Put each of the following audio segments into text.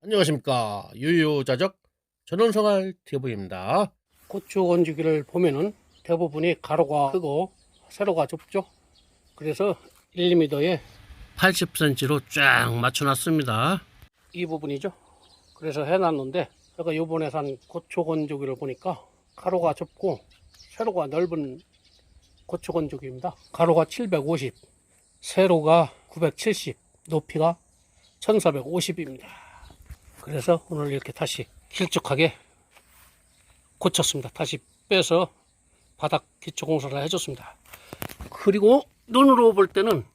안녕하십니까, 유유자적 전원생활 TV입니다. 고추 건지기를 보면은 대부분이 가로가 크고 세로가 좁죠. 그래서 1mm에 80cm로 쫙 맞춰놨습니다. 이 부분이죠. 그래서 해놨는데 제가 요번에 산 고추 건조기를 보니까 가로가 좁고 세로가 넓은 고추 건조기입니다. 가로가 750, 세로가 970, 높이가 1450입니다. 그래서 오늘 이렇게 다시 길쭉하게 고쳤습니다. 다시 빼서 바닥 기초 공사를 해줬습니다. 그리고 눈으로 볼 때는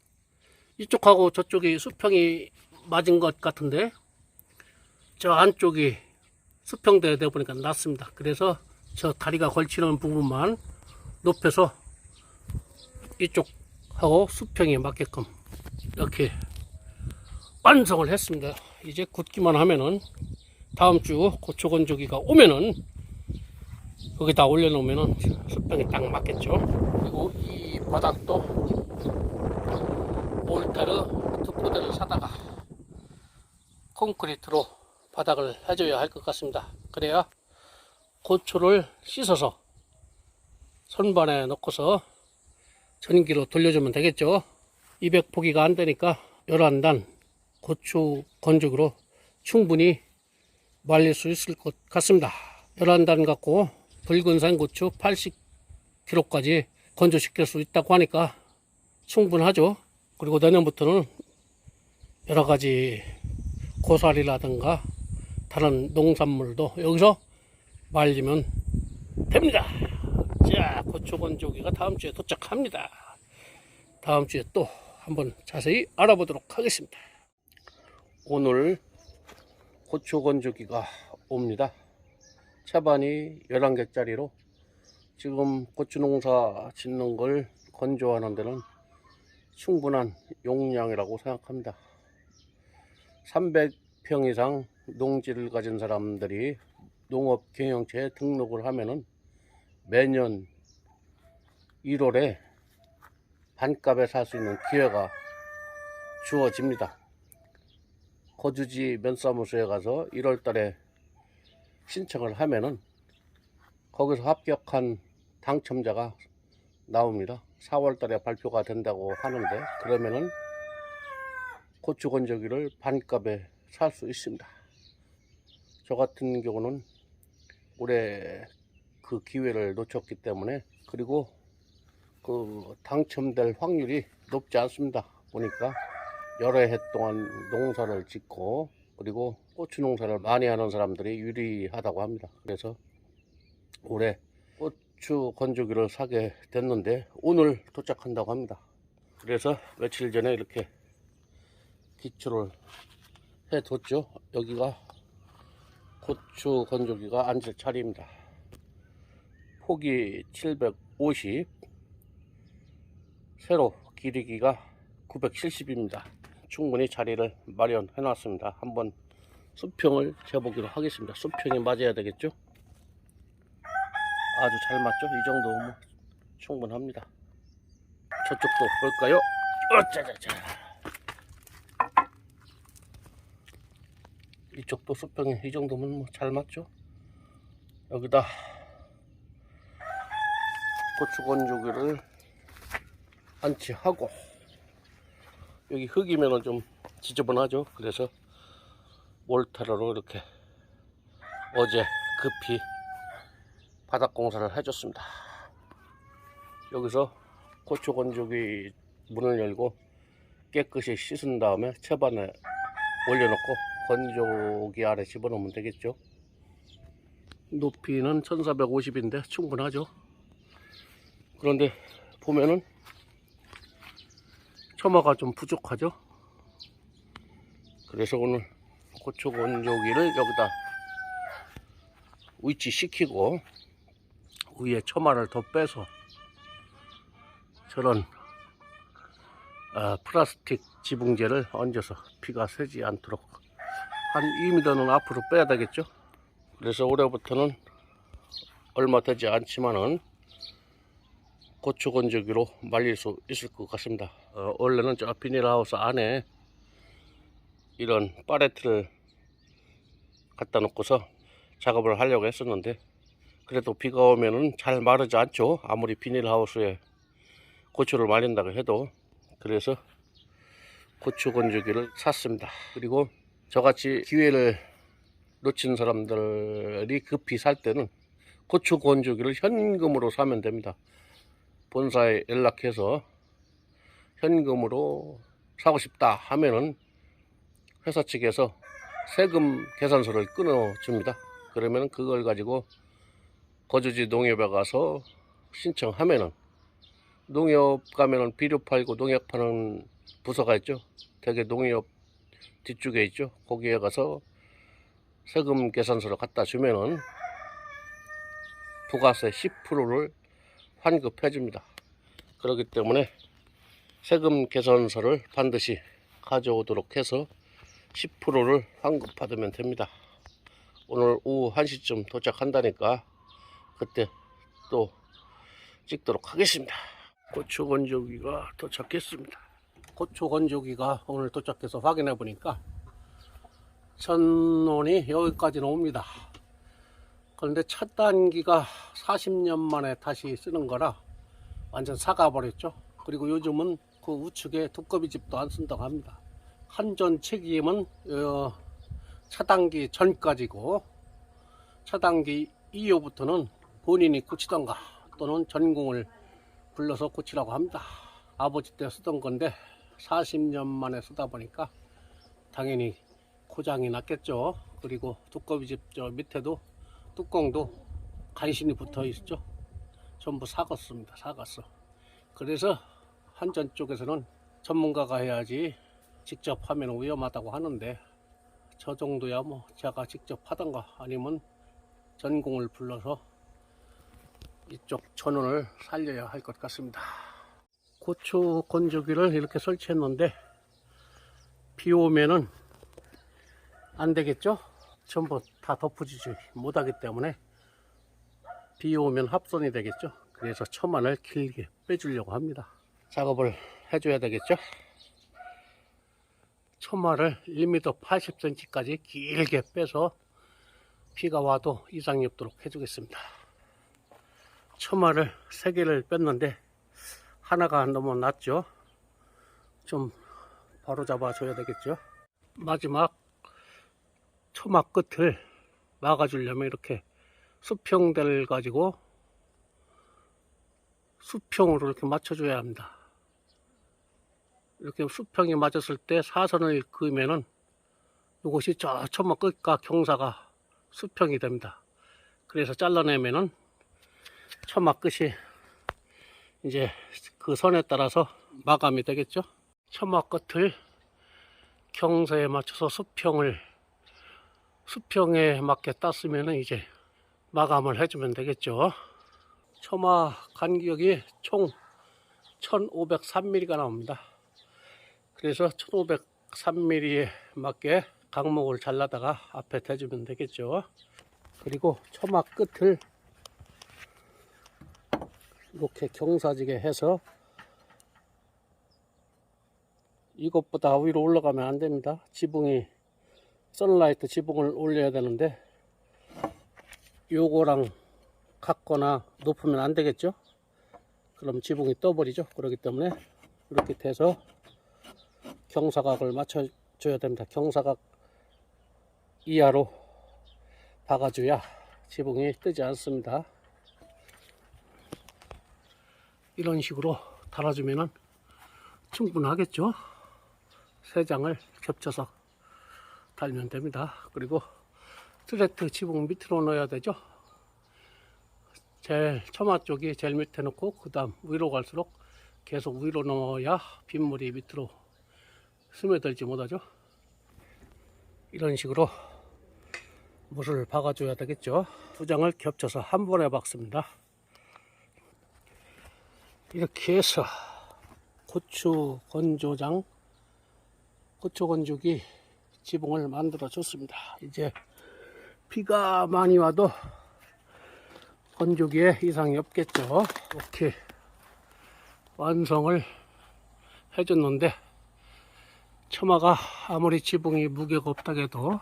이쪽하고 저쪽이 수평이 맞은 것 같은데 저 안쪽이 수평대에 되어 보니까 낫습니다. 그래서 저 다리가 걸치는 부분만 높여서 이쪽하고 수평이 맞게끔 이렇게 완성을 했습니다. 이제 굳기만 하면은 다음 주 고추 건조기가 오면은 거기다 올려놓으면은 수평이 딱 맞겠죠. 그리고 이 바닥도 몰타르 투포대를 사다가 콘크리트로 바닥을 해줘야 할 것 같습니다. 그래야 고추를 씻어서 선반에 넣고서 전기로 돌려주면 되겠죠. 200포기가 안 되니까 11단 고추 건조기로 충분히 말릴 수 있을 것 같습니다. 11단 갖고 붉은 생고추 80kg까지 건조시킬 수 있다고 하니까 충분하죠. 그리고 내년부터는 여러가지 고사리라든가 다른 농산물도 여기서 말리면 됩니다. 자, 고추 건조기가 다음 주에 도착합니다. 다음 주에 또 한번 자세히 알아보도록 하겠습니다. 오늘 고추 건조기가 옵니다. 차반이 11개짜리로 지금 고추 농사 짓는 걸 건조하는 데는 충분한 용량이라고 생각합니다. 300평 이상 농지를 가진 사람들이 농업 경영체에 등록을 하면은 매년 1월에 반값에 살 수 있는 기회가 주어집니다. 거주지 면사무소에 가서 1월 달에 신청을 하면은 거기서 합격한 당첨자가 나옵니다. 4월 달에 발표가 된다고 하는데 그러면은 고추 건조기를 반값에 살 수 있습니다. 저 같은 경우는 올해 그 기회를 놓쳤기 때문에 그리고 그 당첨될 확률이 높지 않습니다. 보니까 여러 해 동안 농사를 짓고 그리고 고추 농사를 많이 하는 사람들이 유리하다고 합니다. 그래서 올해 고추 건조기를 사게 됐는데 오늘 도착한다고 합니다. 그래서 며칠 전에 이렇게 기초를 해뒀죠. 여기가 고추 건조기가 앉을 자리입니다. 폭이 750, 세로 길이가 970입니다. 충분히 자리를 마련해 놨습니다. 한번 수평을 재보기로 하겠습니다. 수평이 맞아야 되겠죠. 아주 잘 맞죠. 이 정도면 충분합니다. 저쪽도 볼까요? 어짜자자. 이쪽도 수평이 이 정도면 잘 맞죠. 여기다 고추 건조기를 안치하고 여기 흙이면 좀 지저분하죠. 그래서 몰타르로 이렇게 어제 급히 바닥 공사를 해줬습니다. 여기서 고추 건조기 문을 열고 깨끗이 씻은 다음에 채반에 올려놓고 건조기 아래 집어넣으면 되겠죠. 높이는 1450인데 충분하죠. 그런데 보면은 처마가 좀 부족하죠. 그래서 오늘 고추 건조기를 여기다 위치시키고 위에 처마를 더 빼서 저런 플라스틱 지붕재를 얹어서 비가 새지 않도록 한 2m는 앞으로 빼야 되겠죠. 그래서 올해부터는 얼마 되지 않지만은 고추 건조기로 말릴 수 있을 것 같습니다. 원래는 저 비닐하우스 안에 이런 팔레트를 갖다 놓고서 작업을 하려고 했었는데, 그래도 비가 오면은 잘 마르지 않죠. 아무리 비닐하우스에 고추를 말린다고 해도. 그래서 고추 건조기를 샀습니다. 그리고 저같이 기회를 놓친 사람들이 급히 살 때는 고추 건조기를 현금으로 사면 됩니다. 본사에 연락해서 현금으로 사고 싶다 하면은 회사 측에서 세금 계산서를 끊어줍니다. 그러면 그걸 가지고 거주지 농협에 가서 신청하면은, 농협 가면은 비료 팔고 농약 파는 부서가 있죠. 대개 농협 뒤쪽에 있죠. 거기에 가서 세금 계산서를 갖다 주면은 부가세 10%를 환급해 줍니다. 그렇기 때문에 세금 계산서를 반드시 가져오도록 해서 10%를 환급받으면 됩니다. 오늘 오후 1시쯤 도착한다니까 그때 또 찍도록 하겠습니다. 고추 건조기가 도착했습니다. 고추 건조기가 오늘 도착해서 확인해 보니까 전원이 여기까지는 옵니다. 그런데 첫 단기가 40년 만에 다시 쓰는 거라 완전 사가버렸죠. 그리고 요즘은 그 우측에 두꺼비 집도 안 쓴다고 합니다. 한전 책임은 차단기 전까지고, 차단기 이후부터는 본인이 고치던가 또는 전공을 불러서 고치라고 합니다. 아버지 때 쓰던 건데 40년 만에 쓰다 보니까 당연히 고장이 났겠죠. 그리고 두꺼비집 저 밑에도 뚜껑도 간신히 붙어 있죠. 전부 사갔습니다. 사갔어. 그래서 한전 쪽에서는 전문가가 해야지 직접 하면 위험하다고 하는데, 저 정도야 뭐 제가 직접 하던가 아니면 전공을 불러서 이쪽 전원을 살려야 할 것 같습니다. 고추 건조기를 이렇게 설치했는데 비 오면은 안 되겠죠? 전부 다 덮어지지 못하기 때문에 비 오면 합선이 되겠죠? 그래서 처만을 길게 빼주려고 합니다. 작업을 해줘야 되겠죠? 처마를 1m 80cm까지 길게 빼서 비가 와도 이상이 없도록 해주겠습니다. 처마를 3개를 뺐는데 하나가 너무 낮죠? 좀 바로 잡아 줘야 되겠죠? 마지막 처마 끝을 막아주려면 이렇게 수평대를 가지고 수평으로 이렇게 맞춰줘야 합니다. 이렇게 수평이 맞았을 때 사선을 그으면은 이것이 저 처마 끝과 경사가 수평이 됩니다. 그래서 잘라내면은 처마 끝이 이제 그 선에 따라서 마감이 되겠죠. 처마 끝을 경사에 맞춰서 수평에 맞게 땄으면 이제 마감을 해주면 되겠죠. 처마 간격이 총 1503mm가 나옵니다. 그래서 1503mm에 맞게 각목을 잘라다가 앞에 대주면 되겠죠. 그리고 처마 끝을 이렇게 경사지게 해서, 이것보다 위로 올라가면 안 됩니다. 지붕이 선라이트 지붕을 올려야 되는데 요거랑 같거나 높으면 안 되겠죠. 그럼 지붕이 떠버리죠. 그렇기 때문에 이렇게 돼서 경사각을 맞춰줘야 됩니다. 경사각 이하로 박아줘야 지붕이 뜨지 않습니다. 이런 식으로 달아주면 충분하겠죠. 3장을 겹쳐서 달면 됩니다. 그리고 스레트 지붕 밑으로 넣어야 되죠. 제일 처마 쪽이 제일 밑에 놓고 그 다음 위로 갈수록 계속 위로 넣어야 빗물이 밑으로 스며들지 못하죠. 이런 식으로 못을 박아줘야 되겠죠. 2장을 겹쳐서 한 번에 박습니다. 이렇게 해서 고추 건조기 지붕을 만들어 줬습니다. 이제 비가 많이 와도 건조기에 이상이 없겠죠. 이렇게 완성을 해줬는데, 처마가 아무리 지붕이 무게가 없다 해도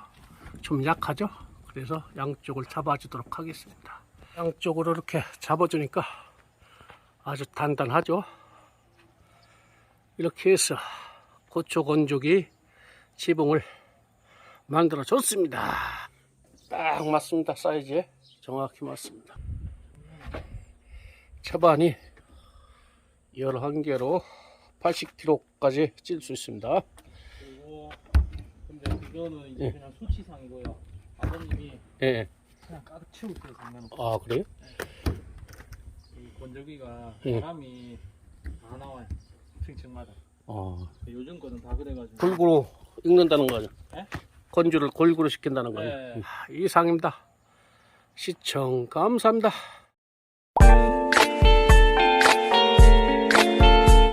좀 약하죠. 그래서 양쪽을 잡아주도록 하겠습니다. 양쪽으로 이렇게 잡아주니까 아주 단단하죠. 이렇게 해서 고추 건조기 지붕을 만들어 줬습니다. 딱 맞습니다. 사이즈에 정확히 맞습니다. 채반이 11개로 80kg까지 찔 수 있습니다. 그리고 근데 이거는 이제 예. 그냥 수치상이고요. 아버님이 예. 그냥 가득 채울게요 장난은. 아, 그래요? 이 건조기가 예. 바람이 다 나와요. 층층마다. 요즘 거는 다 그래가지고. 골고루 익는다는 거죠. 예? 건조를 골고루 시킨다는 거예요. 예. 이상입니다. 시청 감사합니다.